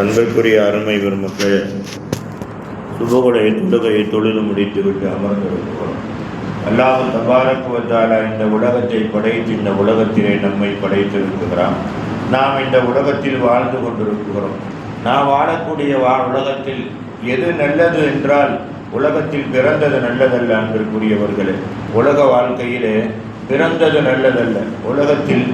அன்பிற்குரிய அருமை பெருமக்களே, சுபகுடைய தொழுகையை தொழில் முடித்துவிட்டு அமர்ந்திருக்கிறோம். அல்லாஹ் தபாரக் வ தஆலா இந்த உலகத்தை படைத்து இந்த உலகத்திலே நம்மை படைத்திருக்கிறான். நாம் இந்த உலகத்தில் வாழ்ந்து கொண்டிருக்கிறோம். நாம் வாழக்கூடிய உலகத்தில் எது நல்லது என்றால் உலகத்தில் பிறந்தது நல்லதல்ல. அன்பிற்குரியவர்களே, உலக வாழ்க்கையிலே பிறந்தது நல்லதல்ல. உலகத்தில்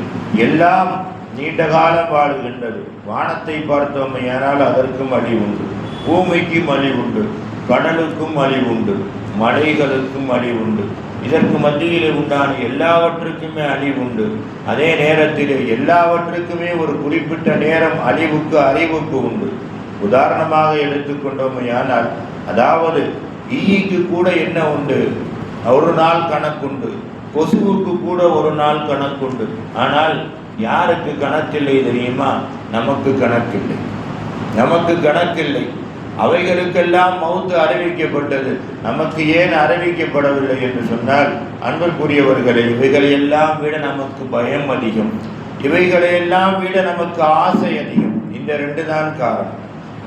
எல்லாம் நீண்ட காலம் வாழ்கின்றது. வானத்தை பார்த்தோமையானால் அதற்கும் அழிவு உண்டு, பூமிக்கும் அழிவு உண்டு, கடலுக்கும் அழிவு உண்டு, மலைகளுக்கும் அழிவு உண்டு. இதற்கு மத்தியிலே உண்டான எல்லாவற்றுக்குமே அழிவு உண்டு. அதே நேரத்தில் எல்லாவற்றுக்குமே ஒரு குறிப்பிட்ட நேரம் அழிவுக்கு அறிவுக்கு உண்டு. உதாரணமாக எடுத்துக்கொண்டோமையானால், அதாவது ஈக்கு கூட என்ன உண்டு? ஒரு நாள் கணக்குண்டு. கொசுவுக்கு கூட ஒரு நாள் கணக்குண்டு. ஆனால் யாருக்கு கணக்கில்லை தெரியுமா? நமக்கு கணக்கில்லை. நமக்கு கணக்கில்லை. அவைகளுக்கெல்லாம் மௌத்து அறிவிக்கப்பட்டது, நமக்கு ஏன் அறிவிக்கப்படவில்லை என்று சொன்னால், அன்பிற்குரியவர்களே, இவைகளையெல்லாம் விட நமக்கு பயம் அதிகம், இவைகளையெல்லாம் விட நமக்கு ஆசை அதிகம். இந்த ரெண்டு தான் காரணம்.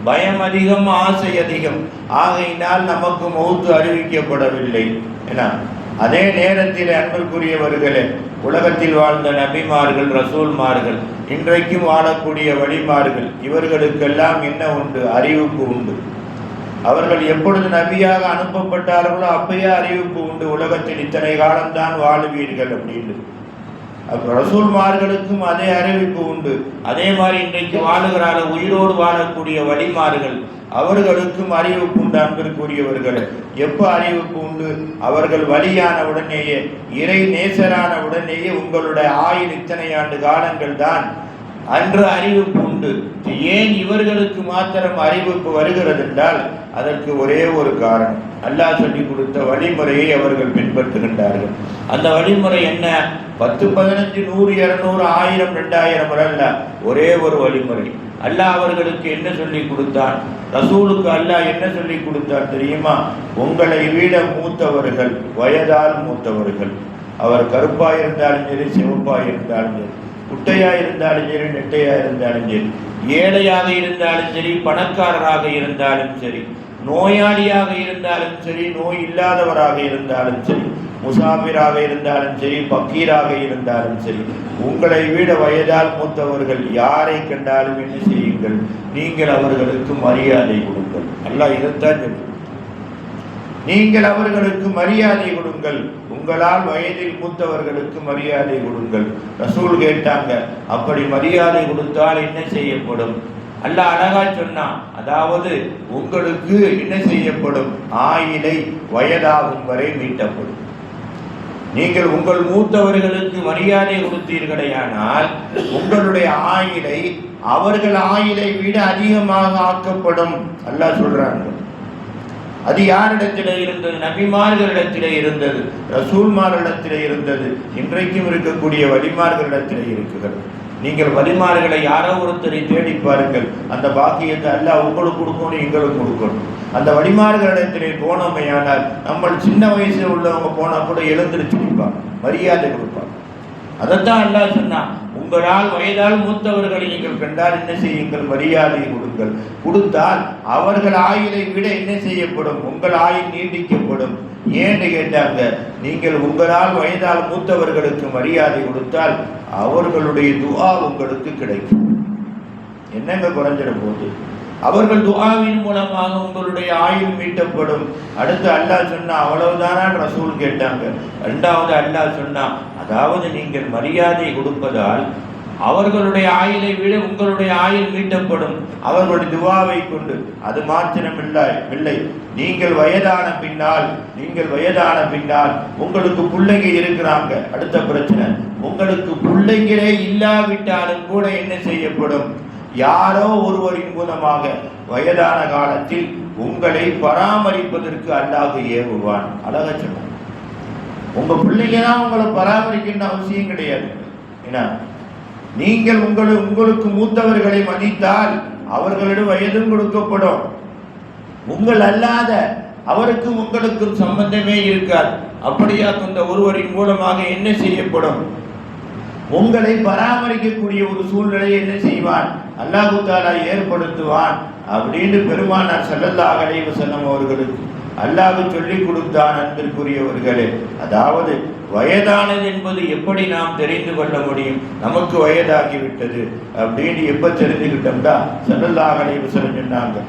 பயம் அதிகம், ஆசை அதிகம். ஆகையினால் நமக்கு மௌத்து அறிவிக்கப்படவில்லை. ஏன்னா அதே நேரத்தில் அன்பிற்குரியவர்களே, உலகத்தில் வாழ்ந்த நபிமார்கள், ரசூல்மார்கள், இன்றைக்கும் வாழக்கூடிய வழிமார்கள், இவர்களுக்கெல்லாம் என்ன உண்டு? அறிவிப்பு உண்டு. அவர்கள் எப்பொழுது நபியாக அனுப்பப்பட்டார்களோ அப்பயே அறிவிப்பு உண்டு. உலகத்தில் இத்தனை காலம்தான் வாழுவீர்கள் அப்படின்னு. ரசூல்மார்களுக்கும் அதே அறிவிப்பு உண்டு. அதே மாதிரி இன்றைக்கு வாழுகிறார உயிரோடு வாழக்கூடிய வழிமார்கள், அவர்களுக்கும் அறிவிப்பு உண்டு. அன்பிற்குரியவர்கள், எப்போ அறிவிப்பு உண்டு? அவர்கள் வழியான உடனேயே, இறை நேசரான உடனேயே உங்களுடைய ஆயுள் இத்தனை ஆண்டு காலங்கள் தான் அன்று அறிவிப்பு உண்டு. ஏன் இவர்களுக்கு மாத்திரம் அறிவிப்பு வருகிறது என்றால் அதற்கு ஒரே ஒரு காரணம், அல்லாஹ் சொல்லி கொடுத்த வழிமுறையை அவர்கள் பின்பற்றுகின்றார்கள். அந்த வழிமுறை என்ன? 10, 15, 100, 200, 1000, 2000 அல்ல, ஒரே ஒரு வழிமுறை. அல்லாஹ் அவர்களுக்கு என்ன சொல்லி கொடுத்தான்? ரசூலுக்கு அல்லாஹ் என்ன சொல்லி கொடுத்தான் தெரியுமா? உங்களை விட மூத்தவர்கள், வயதால் மூத்தவர்கள், அவர் கருப்பாக இருந்தாலும் சரி, சிவப்பாக இருந்தாலும் சரி, குட்டையாக இருந்தாலும் சரி, நெட்டையாக இருந்தாலும் சரி, ஏழையாக இருந்தாலும் சரி, பணக்காரராக இருந்தாலும் சரி, நோயாளியாக இருந்தாலும் சரி, நோய் இல்லாதவராக இருந்தாலும் சரி, முசாஃபிராக இருந்தாலும் சரி, பக்கீராக இருந்தாலும் சரி, உங்களை விட வயதால் மூத்தவர்கள் யாரை கண்டாலும் என்ன செய்யுங்கள்? நீங்கள் அவர்களுக்கு மரியாதை கொடுங்கள். அல்லாஹ் இதைத்தான் சொல்லுங்கள். நீங்கள் அவர்களுக்கு மரியாதை கொடுங்கள். உங்களால் வயதில் மூத்தவர்களுக்கு மரியாதை கொடுங்கள். ரசூல் கேட்டாங்க, அப்படி மரியாதை கொடுத்தால் என்ன செய்யப்படும்? அல்லாஹ் அழகா சொன்னான், அதாவது உங்களுக்கு என்ன செய்யப்படும்? ஆயிலை வயதாகும் வரை மீட்டப்படும். நீங்கள் உங்கள் மூத்தவர்களுக்கு மரியாதை கொடுத்தீர்களேயானால் உங்களுடைய ஆயிலை அவர்கள் ஆயிலை விட அதிகமாக ஆக்கப்படும். அல்லாஹ் சொல்றாங்க. அது யாரிடத்திலே இருந்தது? நபிமார்களிடத்திலே இருந்தது, ரசூல்மார்களிடத்திலே இருந்தது, இன்றைக்கும் இருக்கக்கூடிய வலிமார்களிடத்திலே இருக்கிறது. நீங்கள் வலிமார்களை யாரோ ஒருத்தரை தேடி பாருங்கள், அந்த பாக்கியத்தை அல்லாஹ் உங்களுக்கு கொடுக்கணும், எங்களுக்கு கொடுக்கணும். அந்த வலிமார்களிடத்திலே போனோமையானால் நம்ம சின்ன வயசில் உள்ளவங்க போனால் கூட எழுந்திருச்சு கொடுப்பாங்க, மரியாதை கொடுப்பாங்க. அதைத்தான் அல்லாஹ் சொன்னான், உங்களால் வயதால் மூத்தவர்களை நீங்கள் கண்டால் என்ன செய்யுங்கள்? மரியாதை கொடுங்கள். கொடுத்தால் அவர்கள் ஆயுளை விட என்ன செய்யப்படும்? உங்கள் ஆயுள் நீட்டிக்கப்படும். ஏன்னு கேட்டாங்க, நீங்கள் உங்களால் வயதால் மூத்தவர்களுக்கு மரியாதை கொடுத்தால் அவர்களுடைய துஆ உங்களுக்கு கிடைக்கும். என்னங்க குறைஞ்சிட போகுது? அவர்கள் துஆவின் மூலமாக உங்களுடைய ஆயுள் மீட்டப்படும். அடுத்து அல்லாஹ் சொன்னா, அவ்வளவுதானா ரசூல் கேட்டாங்க. ரெண்டாவது அல்லாஹ் சொன்னா, அதாவது நீங்கள் மரியாதை கொடுப்பதால் அவர்களுடைய ஆயுளை விட உங்களுடைய ஆயுள் மீட்டப்படும், அவர்களுடைய துஆவை கொண்டு. அது மாத்திரமில்லை, நீங்கள் வயதான பின்னால் உங்களுக்கு பிள்ளைங்க இருக்கிறாங்க. அடுத்த பிரச்சனை, உங்களுக்கு பிள்ளைங்களே இல்லாவிட்டாலும் கூட என்ன செய்யப்படும்? யாரோ ஒருவரின் மூலமாக வயதான காலத்தில் உங்களை பராமரிப்பதற்கு அல்லாஹ் ஏவுவான். அழகா சொன்னான். உங்க பிள்ளைங்க தான் உங்களை பராமரிக்கின்ற அவசியம் கிடையாது. ஏன்னா நீங்கள் உங்களுக்கு மூத்தவர்களை மதித்தால் அவர்களிடம் வயதும் கொடுக்கப்படும். உங்கள் அல்லாத அவருக்கும் உங்களுக்கும் சம்பந்தமே இருக்காது. அப்படியா அந்த ஒருவரின் மூலமாக என்ன செய்யப்படும்? உங்களை பராமரிக்கக்கூடிய ஒரு சூழ்நிலையை என்ன செய்வான், அல்லாஹ் தஆலா ஏற்படுத்துவான் அப்படின்னு பெருமானார் ஸல்லல்லாஹு அலைஹி வஸல்லம் அவர்களுக்கு அல்லாஹ் சொல்லிக் கொடுத்தான். அன்பிற்குரியவர்களே, அதாவது வயதானது என்பது எப்படி நாம் தெரிந்து கொள்ள முடியும்? நமக்கு வயதாகிவிட்டது அப்படின்னு எப்ப தெரிஞ்சுக்கிட்டோம்டா, ஸல்லல்லாஹு அலைஹி வஸல்லம் சொன்னாங்க,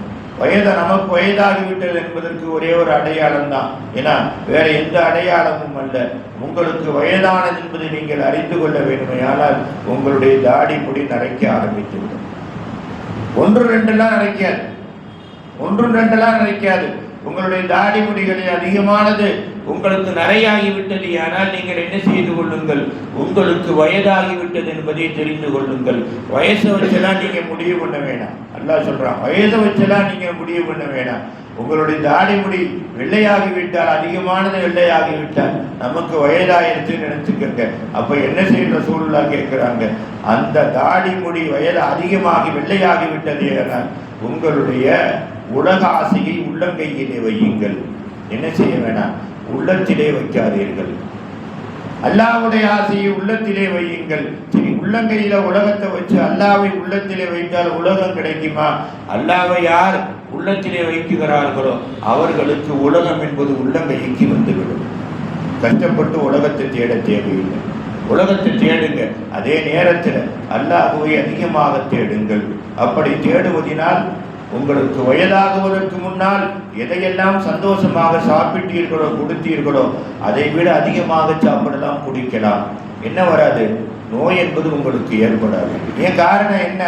நமக்கு வயதாகிவிட்டது என்பதற்கு ஒரே ஒரு அடையாளம் தான். ஏன்னா வேற எந்த அடையாளமும் அல்ல. உங்களுக்கு வயதானது என்பதை நீங்கள் அறிந்து கொள்ள வேண்டுமையானால் உங்களுடைய தாடி முடி நரைக்க ஆரம்பித்துவிடும். 1-2 நரைக்காது, 1-2 நரைக்காது. உங்களுடைய தாடி முடிகளில் அதிகமானது உங்களுக்கு நரையாகிவிட்டது. ஆனால் நீங்கள் என்ன செய்து கொள்ளுங்கள், உங்களுக்கு வயதாகிவிட்டது என்பதை தெரிந்து கொள்ளுங்கள். வயசை வச்செல்லாம் நீங்க முடிவு பண்ண வேணாம். அல்லாஹ் சொல்றான், வயசை வச்செல்லாம் நீங்க முடிவு பண்ண வேணாம். உங்களுடைய தாடி முடி வெள்ளையாகிவிட்டால், அதிகமானது வெள்ளையாகிவிட்டால் நமக்கு வயதாயிருச்சுன்னு நினைச்சுக்கங்க. அப்ப என்ன செய்யற சூழ்நிலை கேட்கிறாங்க, அந்த தாடி முடி வயது அதிகமாகி வெள்ளையாகிவிட்டது. உங்களுடைய உலக ஆசையை உள்ளங்கையிலே வையுங்கள். என்ன செய்ய வேணாம், உள்ளத்திலே வைக்காதீர்கள். அல்லாஹ்வுடைய ஆசையை உள்ளத்திலே வையுங்கள். சரி, உள்ளங்கையில உலகத்தை வச்சு அல்லாஹ்வை உள்ளத்திலே வைத்தால் உலகம் கிடைக்குமா? அல்லாஹ்வை யார் உள்ளத்திலே வைக்கிறார்களோ அவர்களுக்கு உலகம் என்பது உள்ளங்கைக்கு வந்துவிடும். கஷ்டப்பட்டு உலகத்தை தேட தேவையில்லை. உலகத்தை தேடுங்க, அதே நேரத்தில் அல்லாஹ்வை அதிகமாக தேடுங்கள். அப்படி தேடுவதினால் உங்களுக்கு வயதாகுவதற்கு முன்னால் எதையெல்லாம் சந்தோஷமாக சாப்பிட்டீர்களோ கொடுத்தீர்களோ அதை விட அதிகமாக சாப்பிடலாம், குடிக்கலாம். என்ன வராது, நோய் என்பது உங்களுக்கு ஏற்படாது. ஏன் காரணம் என்ன,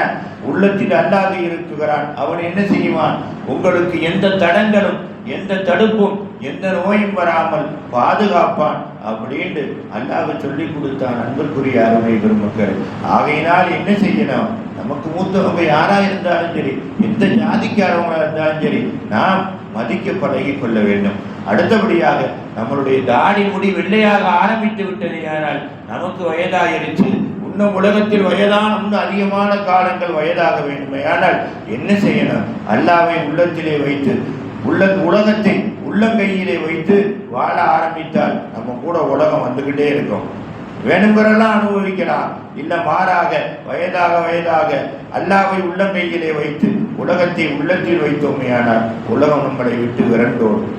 உள்ளத்தில் அல்லாஹ் இருக்குகிறான். அவன் என்ன செய்வான், உங்களுக்கு எந்த தடங்களும் எந்த தடுப்பும் எந்த நோயும் வராமல் பாதுகாப்பான் அப்படின்னு அல்லாஹ் சொல்லி கொடுத்தான். அன்பிற்குரிய அருமை பெருமக்கள், ஆகையினால் என்ன செய்யணும், நமக்கு மூத்தவங்க யாரா இருந்தாலும் சரி, எந்த ஜாதிக்காரவங்களா இருந்தாலும் சரி, நாம் மதிக்க பழகி கொள்ள வேண்டும். அடுத்தபடியாக நம்மளுடைய தாடி முடி வெள்ளையாக ஆரம்பித்து விட்டது. ஆனால் நமக்கு வயதாயிருச்சு, இன்னும் உலகத்தில் இன்னும் அதிகமான காலங்கள் வயதாக வேண்டுமே. ஆனால் என்ன செய்யணும், அல்லாஹ்வை உள்ளத்திலே வைத்து உலகத்தை உள்ளங்கையிலே வைத்து வாழ ஆரம்பித்தால் நம்ம கூட உலகம் வந்துகிட்டே இருக்கும். வேணுங்கிறெல்லாம் அனுபவிக்கலாம். இல்ல மாறாக வயதாக அல்லாஹ்வை உள்ளங்கையிலே வைத்து உலகத்தை உள்ளத்தில் வைத்தோமே ஆனால் உலகம் நம்மளை விட்டு விரண்டோடும்.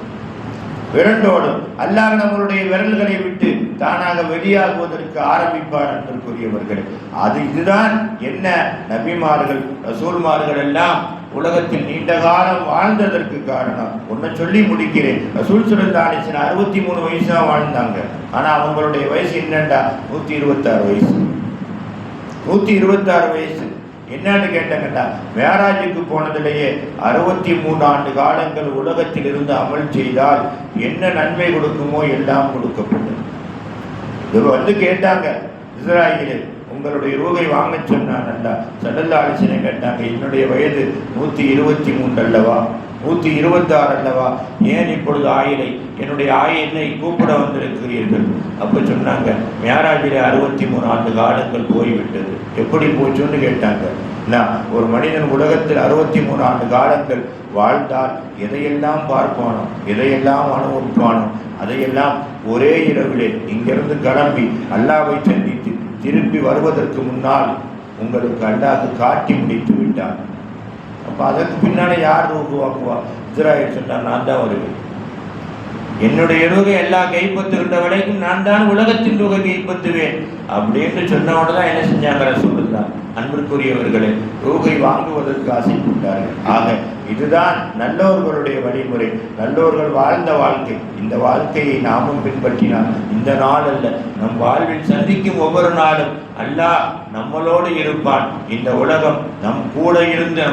அல்லாஹ் நம்மளுடைய விரல்களை விட்டு தானாக வெளியாகுவதற்கு ஆரம்பிப்பார். அன்பிற்குரியவர்கள், இதுதான் என்ன, நபிமார்கள் ரசூல்மார்கள் எல்லாம் உலகத்தில் நீண்ட காலம் வாழ்ந்ததற்கு காரணம். ஒன்ன சொல்லி முடிக்கிறேன். ரசூல் ஸல்லல்லாஹு அலைஹி வஸல்லம் 63 வயசு தான் வாழ்ந்தாங்க. ஆனா அவங்களுடைய வயசு என்னண்டா 126 வயசு. 126 வயசு என்னன்னு கேட்டாங்கடா, மேராஜுக்கு போனதிலேயே 63 ஆண்டு காலங்கள் உலகத்தில் இருந்து அமல் செய்தால் என்ன நன்மை கொடுக்குமோ எல்லாம் கொடுக்கப்பட்டது. இது கேட்டாங்க இஸ்ராயேலில், உங்களுடைய ரூகை வாங்க சொன்னான் அல்லா. ஸல்லல்லாஹு அலைஹி வஸல்லம் கேட்டாங்க, என்னுடைய வயது 123 அல்லவா, 126 அல்லவா, ஏன் இப்பொழுது ஆயிலை, என்னுடைய ஆயிலை கூப்பிட வந்திருக்கிறீர்கள்? அப்போ சொன்னாங்க, மேராஜிலே 63 ஆண்டு காலங்கள் போய்விட்டது. எப்படி போச்சுன்னு கேட்டாங்க. நான் ஒரு மனிதன் உலகத்தில் 63 ஆண்டு காலங்கள் வாழ்ந்தால் எதையெல்லாம் பார்ப்பானோ, எதையெல்லாம் அனுபவிப்பானோ, அதையெல்லாம் ஒரே இரவிலே இங்கிருந்து கிளம்பி அல்லாஹ்வை சந்தித்து திரும்பி வருவதற்கு முன்னால் உங்களுக்கு அல்லாஹ் காட்டி முடித்து விட்டார். அப்போ அதற்கு பின்னாடி யார் ரூகுவாக்குவா? இஸ்ராயேல் சொன்னார், நான் தான் வருவேன். என்னுடைய ரூகை எல்லாம் கைப்பற்றுகின்ற வரைக்கும் நான் தான் உலகத்தின் ரூகை கைப்பற்றுவேன் அப்படின்னு சொன்னவோட தான் என்ன செஞ்சாங்க ரசூலுல்லாஹ். அன்பிற்குரியவர்களே, ரூகை வாங்குவதற்கு ஆசைப்பட்டார்கள். ஆக இதுதான் நல்லோர்களுடைய வழிமுறை, நல்லோர்கள் வாழ்ந்த வாழ்க்கை. இந்த வாழ்க்கையை நாமும் பின்பற்றினால் இந்த நாள் அல்ல, நம் வாழ்வில் சந்திக்கும் ஒவ்வொரு நாளும் அல்லாஹ் நம்மளோடு இருப்பான். இந்த உலகம் நம் கூட இருந்து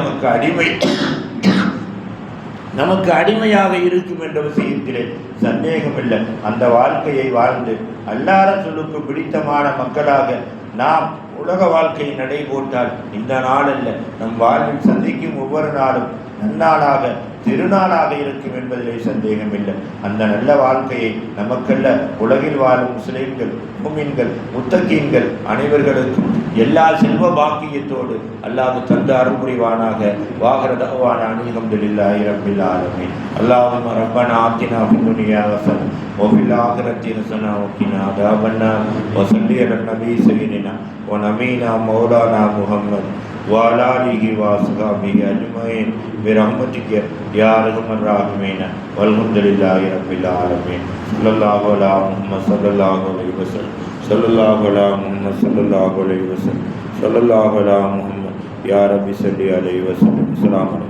நமக்கு அடிமையாக இருக்கும் என்ற விஷயத்திலே சந்தேகமில்லை. அந்த வாழ்க்கையை வாழ்ந்து அல்லாஹ் ரசூலுக்கு பிடித்தமான மக்களாக நாம் உலக வாழ்க்கையை நடைபோட்டால் இந்த நாள் அல்ல, நம் வாழ்வில் சந்திக்கும் ஒவ்வொரு நாளும் நன்னாளாக திருநாளாக இருக்கும் என்பதிலே சந்தேகமில்லை. அந்த நல்ல வாழ்க்கையை நமக்கல்ல, உலகில் வாழும் முஸ்லிம்கள், முஃமின்கள், முத்தகீன்கள் அனைவர்களுக்கும் எல்லா செல்வ பாக்கியத்தோடு அல்லாஹ் தந்த அருள் புரிவானாக. வாஹிர தஅவானா அல்ஹம்துலில்லாஹி ரப்பில் ஆலமீன். அல்லாஹும்ம ரப்பனா ஆத்தினா ஃபித் துன்யா ஹஸனா வ ஃபில் ஆখিরাতি ஹஸனா வ கினா அஸாபன்னார். வ ஸல்லி அலன் நபி சய்யிதினா வ நபீனா மௌலானா முஹம்மத் வ அலா ஆலிஹி வ அஸ்ஹாபிஹி அஜ்மஈன் பிரஹ்மதிக யா அர்ஹமர் ராஹிமீன். வல்ஹம்துலில்லாஹி ரப்பில் ஆலமீன். ஸல்லல்லாஹு அலா முஹம்மத் ஸல்லல்லாஹு அலைஹி வஸல்லம். ஸல்லல்லாஹு அலா முஹம்மத் ஸல்லல்லாஹு அலைஹி வஸல்லம். ஸல்லல்லாஹு அலா முஹம்மத் யா ரப்பி ஸல்லி அலைஹி வஸல்லம். அஸ்ஸலாமு அலைக்கும்.